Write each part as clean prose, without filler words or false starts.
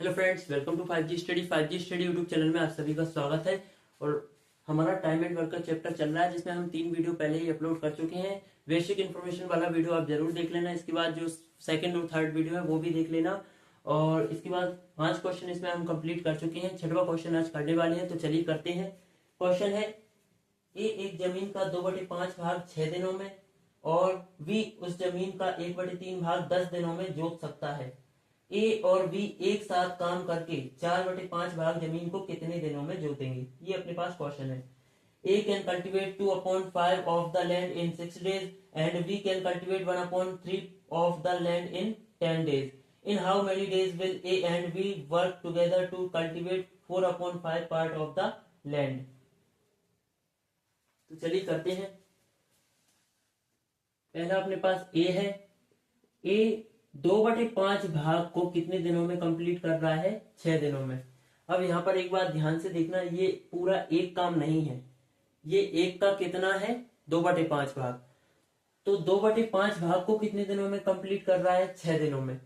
Hello friends, welcome to 5G study. 5G study YouTube channel में आप सभी का स्वागत है। और हमारा टाइम एंड वर्क का चैप्टर चल रहा है, जिसमें हम 3 वीडियो पहले ही अपलोड कर चुके हैं। बेसिक इन्फॉर्मेशन वाला वीडियो आप जरूर देख लेना। इसके बाद जो सेकंड और थर्ड वीडियो है वो भी देख लेना। और इसके बाद 5 क्वेश्चन इसमें हम कंप्लीट कर चुके हैं। 6वां क्वेश्चन आज करने वाले हैं, तो चलिए करते हैं। क्वेश्चन है, ए एक जमीन का 2/5 भाग 6 दिनों में और बी उस जमीन का 1/3 भाग 10 दिनों में जोत सकता है। ए और बी एक साथ काम करके 4/5 भाग जमीन को कितने दिनों में जोतेंगे? ये अपने पास क्वेश्चन है। A can cultivate 2/5 of the land in 6 days and B can cultivate 1/3 of the land in 10 days. In how many days will A and B work together to cultivate 4/5 part of the land? तो चलिए करते हैं। पहला अपने पास ए है। ए 2/5 भाग को कितने दिनों में कंप्लीट कर रहा है? 6 दिनों में। अब यहाँ पर एक बात ध्यान से देखना, ये पूरा एक काम नहीं है। ये एक का कितना है? 2/5 भाग। तो 2/5 भाग को कितने दिनों में कंप्लीट कर रहा है? 6 दिनों में।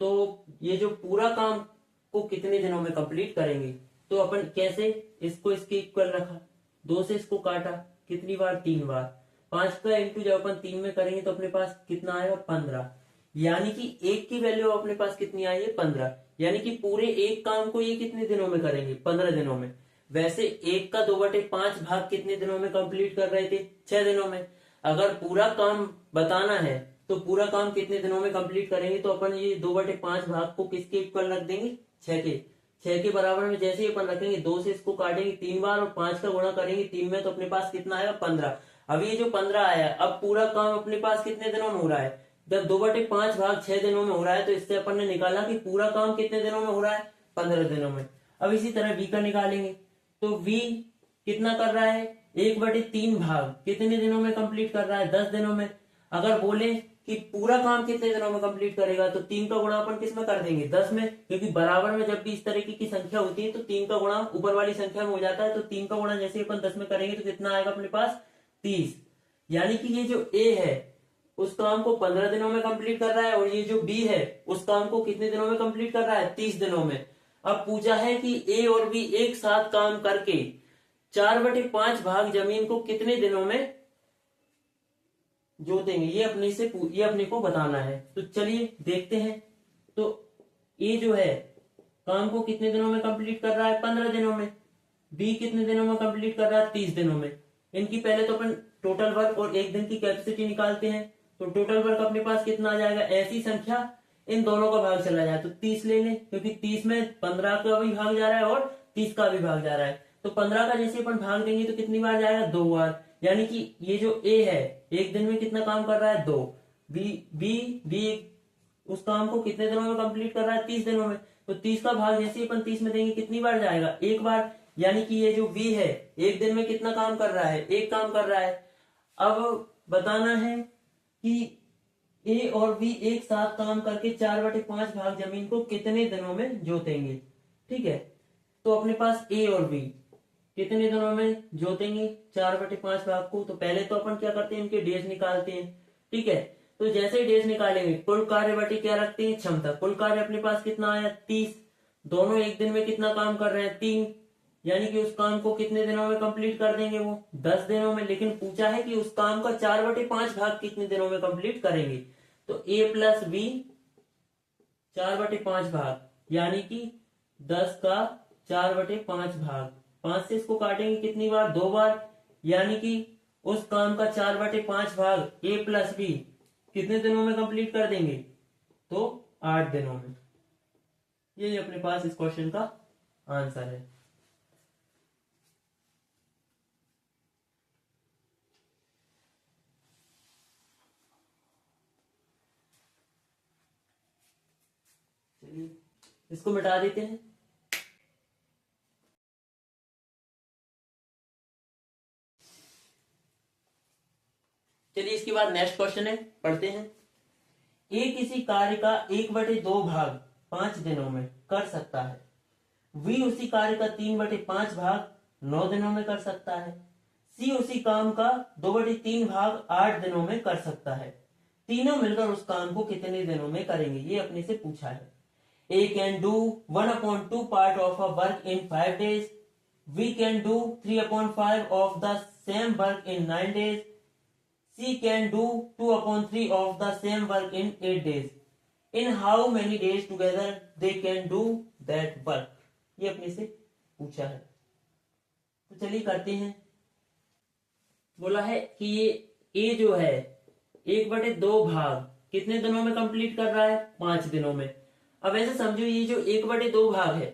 तो ये जो पूरा काम को कितने दिनों में कंप्लीट करेंगे? तो अपन कैसे इसको इसके इक्वल रखा, 2 से इसको काटा, कितनी बार? 3 बार। 5 का इंटू जब अपन 3 में करेंगे तो अपने पास कितना आएगा? 15। यानी कि एक की वैल्यू अपने पास कितनी आई है? 15। यानी कि पूरे एक काम को ये कितने दिनों में करेंगे? 15 दिनों में। वैसे एक का 2/5 भाग कितने दिनों में कंप्लीट कर रहे थे? 6 दिनों में। अगर पूरा काम बताना है तो पूरा काम कितने दिनों में कंप्लीट करेंगे? तो अपन ये 2/5 भाग को किसके इक्वल रख देंगे? 6 के। 6 के बराबर में जैसे ही अपन रखेंगे, 2 से इसको काटेंगे 3 बार और 5 का गुणा करेंगे 3 में, तो अपने पास कितना आएगा? 15। अब ये जो 15 आया, अब पूरा काम अपने पास कितने दिनों में हो रहा है? जब 2/5 भाग 6 दिनों में हो रहा है, तो इससे अपन ने निकाला कि पूरा काम कितने दिनों में हो रहा है? 15 दिनों में। अब इसी तरह v का निकालेंगे, तो v कितना कर रहा है? 1/3 भाग कितने दिनों में कंप्लीट कर रहा है? 10 दिनों में। अगर बोले कि पूरा काम कितने दिनों में कंप्लीट करेगा, तो 3 का गुणा अपन किस में कर देंगे? 10 में। क्योंकि बराबर में जब भी इस तरीके की संख्या होती है तो 3 का गुणा ऊपर वाली संख्या में हो जाता है। तो 3 का गुणा जैसे अपन 10 में करेंगे तो कितना आएगा अपने पास? 30। यानी कि ये जो ए है उस काम को 15 दिनों में कंप्लीट कर रहा है, और ये जो बी है उस काम को कितने दिनों में कंप्लीट कर रहा है? 30 दिनों में। अब पूछा है कि ए और बी एक साथ काम करके 4/5 भाग जमीन को कितने दिनों में जोतेंगे, ये अपने को बताना है। तो चलिए देखते हैं। तो ए जो है काम को कितने दिनों में कंप्लीट कर रहा है? 15 दिनों में। बी कितने दिनों में कंप्लीट कर रहा है? 30 दिनों में। इनकी पहले तो अपन टोटल वर्क और एक दिन की कैपेसिटी निकालते हैं। तो टोटल वर्क अपने पास कितना आ जाएगा? ऐसी संख्या इन दोनों का भाग चला जाए तो 30 ले लें, क्योंकि 30 में 15 का भी भाग जा रहा है और 30 का भी भाग जा रहा है। तो 15 का जैसे अपन भाग देंगे तो कितनी बार जाएगा? 2 बार। यानी कि ये जो ए है एक दिन में कितना काम कर रहा है? 2। बी उस काम को कितने दिनों में कंप्लीट कर रहा है? 30 दिनों में। तो 30 का भाग जैसे ही अपन 30 में देंगे कितनी बार जाएगा? 1 बार। यानी कि ये जो बी है एक दिन में कितना काम कर रहा है? 1 काम कर रहा है। अब बताना है कि ए और बी एक साथ काम करके 4/5 भाग जमीन को कितने दिनों में जोतेंगे। ठीक है, तो अपने पास ए और बी कितने दिनों में जोतेंगे 4/5 भाग को? तो पहले तो अपन क्या करते हैं, इनके डेज निकालते हैं। ठीक है, तो जैसे ही डेज निकालेंगे कुल कार्य बटे क्या रखते हैं? क्षमता। कुल कार्य अपने पास कितना आया? 30। दोनों एक दिन में कितना काम कर रहे हैं? 3। यानी कि उस काम को कितने दिनों में कंप्लीट कर देंगे? वो 10 दिनों में। लेकिन पूछा है कि उस काम का 4/5 भाग कितने दिनों में कंप्लीट करेंगे। तो a प्लस बी 4/5 भाग, यानी कि 10 का 4/5 भाग। 5 से इसको काटेंगे कितनी बार? 2 बार। यानी कि उस काम का 4/5 भाग a प्लस बी कितने दिनों में कंप्लीट कर देंगे? तो 8 दिनों में। यही अपने पास इस क्वेश्चन का आंसर है। चलिए इसको मिटा देते हैं। चलिए इसके बाद नेक्स्ट क्वेश्चन है, पढ़ते हैं। ए किसी कार्य का 1/2 भाग 5 दिनों में कर सकता है। बी उसी कार्य का 3/5 भाग 9 दिनों में कर सकता है। सी उसी काम का 2/3 भाग 8 दिनों में कर सकता है। तीनों मिलकर उस काम को कितने दिनों में करेंगे, ये अपने से पूछा है। A can do 1/2 part of a work in 5 days. B can do 3/5 of the same work in 9 days. C can do 2/3 of the same work in 8 days. In how many days together they can do that work? ये अपने से पूछा है, तो चलिए करते हैं। बोला है कि ये ए जो है 1/2 भाग कितने दिनों में कंप्लीट कर रहा है? 5 दिनों में। अब ऐसे समझो ये जो 1/2 भाग है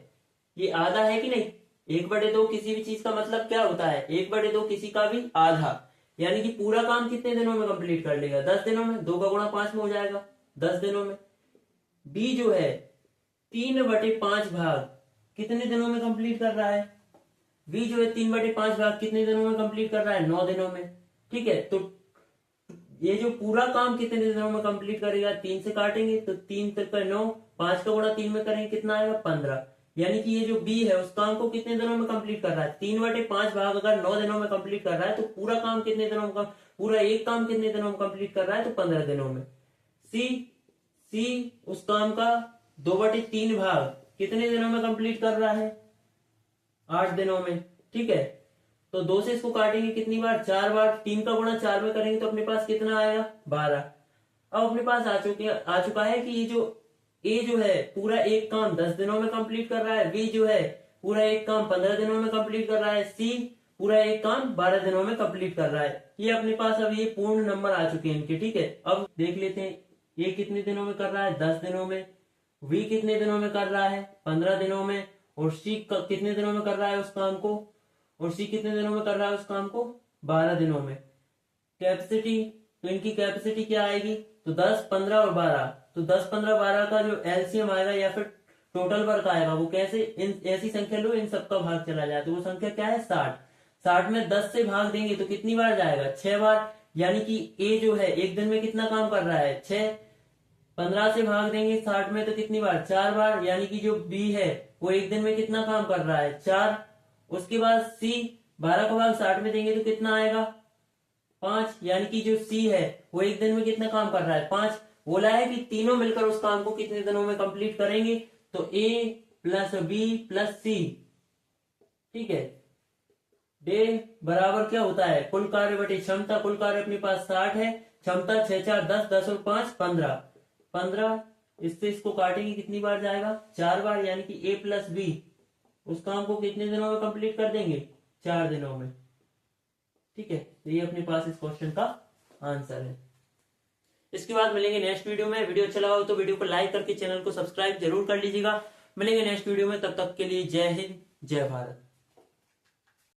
ये आधा है कि नहीं? 1/2 किसी भी चीज का मतलब क्या होता है? 1/2 किसी का भी आधा, यानी कि पूरा काम कितने दिनों में कंप्लीट कर लेगा? 10 दिनों में। 2 का गुणा 5 में हो जाएगा, 10 दिनों में। बी जो है 3/5 भाग कितने दिनों में कंप्लीट कर रहा है? बी जो है 3/5 भाग कितने दिनों में कंप्लीट कर रहा है? 9 दिनों में। ठीक है, तो ये जो पूरा काम कितने दिनों में कंप्लीट करेगा? 3 से काटेंगे तो 3 3 9, 5 का गुणा 3 में करेंगे कितना आएगा? 15। यानी कि ये जो बी है उस काम को कितने दिनों में कंप्लीट कर रहा है? 3/5 भाग अगर 9 दिनों में कंप्लीट कर रहा है तो पूरा काम कितने दिनों में, पूरा एक काम कितने दिनों में कंप्लीट कर रहा है? तो 15 दिनों में। सी उस काम का 2/3 भाग कितने दिनों में कंप्लीट कर रहा है? 8 दिनों में। ठीक है, तो 2 से इसको काटेंगे कितनी बार? 4 बार। 3 का गुणा 4 में करेंगे तो अपने पास कितना आएगा? 12। अब अपने पास आ चुका है कि ये जो ए जो है पूरा एक काम 10 दिनों में कंप्लीट कर रहा है, बी जो है पूरा एक काम 15 दिनों में कंप्लीट कर रहा है, सी पूरा एक काम 12 दिनों में कंप्लीट कर रहा है। ये अपने पास अब ये पूर्ण नंबर आ चुके हैं इनके। ठीक है, अब देख लेते हैं ए कितने दिनों में कर रहा है? 10 दिनों में। वी कितने दिनों में कर रहा है? 15 दिनों में। और सी कितने दिनों में कर रहा है उस काम को? और सी कितने दिनों में कर रहा है उस काम को? 12 दिनों में। कैपेसिटी, तो इनकी कैपेसिटी क्या आएगी? तो 10, 15 और 12। तो 10, 15, 12 का जो एलसीएम आएगा या फिर टोटल वर्क आएगा वो कैसे? ऐसी संख्या लो इन सबका भाग चला जाए, तो वो संख्या क्या है? 60। 60 में 10 से भाग देंगे तो कितनी बार जाएगा? 6 बार। यानी कि ए जो है एक दिन में कितना काम कर रहा है? 6। 15 से भाग देंगे 60 में तो कितनी बार? 4 बार। यानी कि जो बी है वो एक दिन में कितना काम कर रहा है? 4। उसके बाद सी 12 का भाग 60 में देंगे तो कितना आएगा? 5। यानी कि जो सी है वो एक दिन में कितना काम कर रहा है? 5। बोला है कि तीनों मिलकर उस काम को कितने दिनों में कंप्लीट करेंगे? तो ए प्लस बी प्लस सी। ठीक है, डे बराबर क्या होता है? कुल कार्य बटे क्षमता। कुल कार्य अपने पास 60 है, क्षमता 6 4 10, 10 और 5 15। 15 इससे इसको काटेंगे कितनी बार जाएगा? 4 बार। यानी कि ए प्लस बी उस काम को कितने दिनों में कंप्लीट कर देंगे? 4 दिनों में। ठीक है, तो ये अपने पास इस क्वेश्चन का आंसर है। इसके बाद मिलेंगे नेक्स्ट वीडियो में। वीडियो अच्छा लगा हो तो वीडियो को लाइक करके चैनल को सब्सक्राइब जरूर कर लीजिएगा। मिलेंगे नेक्स्ट वीडियो में, तब तक के लिए जय हिंद, जय भारत।